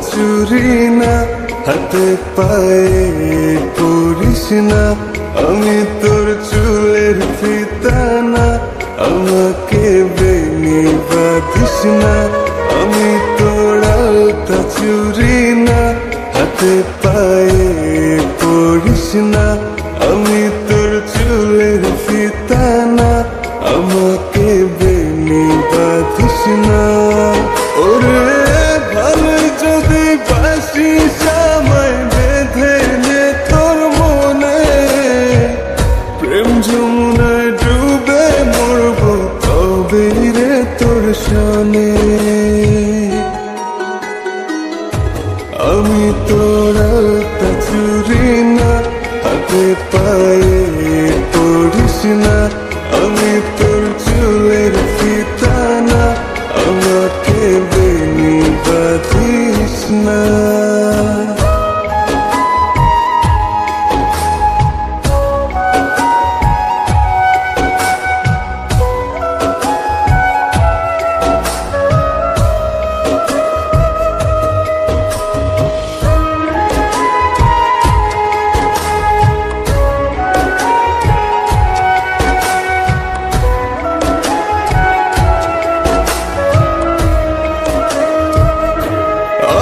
চুরি না, হাতে পায়ে পড়িস না, আমি তোর চুলের ফিতা না, আমাকে বেনি বাঁধিস না। আমি তোর আলতা চুরি না, হাতে পায়ে পড়িস না, আমি তোর চুলের ফিতা না, আমাকে বেনি বাঁধিস না। ওরে ভালো যদি বাসিস আমায় বেঁধে নে তোর মনে, প্রেম যমুনায় ডুবে মরব তবে রে তোর সনে। আমি তোর আলতা চুরি না, হাতে পায়ে পড়িস না, আমি তোর চুলের ফিতা না, আমাকে বেনি বাঁধিস না।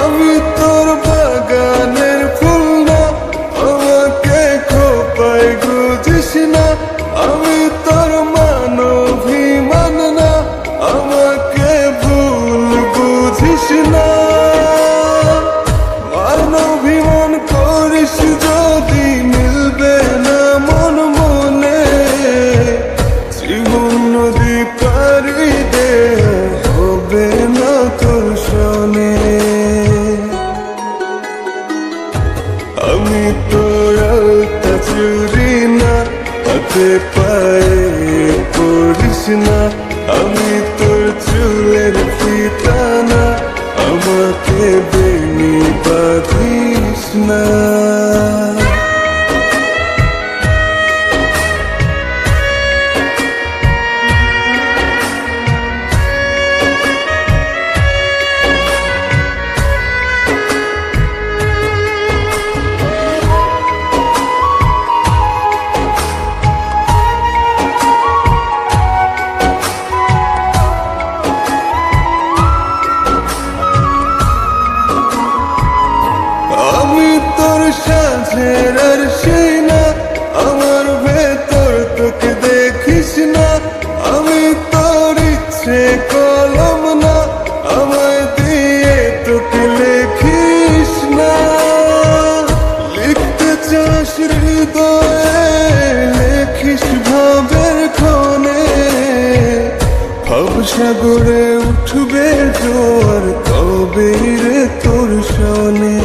আমি তোর বাগানের ফুল না, আমাকে খোপায় গুজিস না, আমি তোর মানভিমান না, আমাকে ভুল বুঝিস না। মানভিমান করিস যদি মিলবে না মন মনে, জীবন নদী পারি দে হবে না তোর সনে। আমি তোর আলতা চুরি না, হাতে পায়ে পড়িস না, আমি তোর চুলের ফিতা না, আমাকে বেনি বাঁধিস না। আমি তোর সাঁঝের আর সেই না, আমার ভেতর তোকে দেখিস না, আমি তোর ইচ্ছে কলম না, আমায় দিয়ে তোকে লেখিস না। লিখতে চাস হৃদয়ে লেখিস ভাবের ক্ষণে, ভবসাগরে উঠবে জোয়ার তবে রে তোর সনে।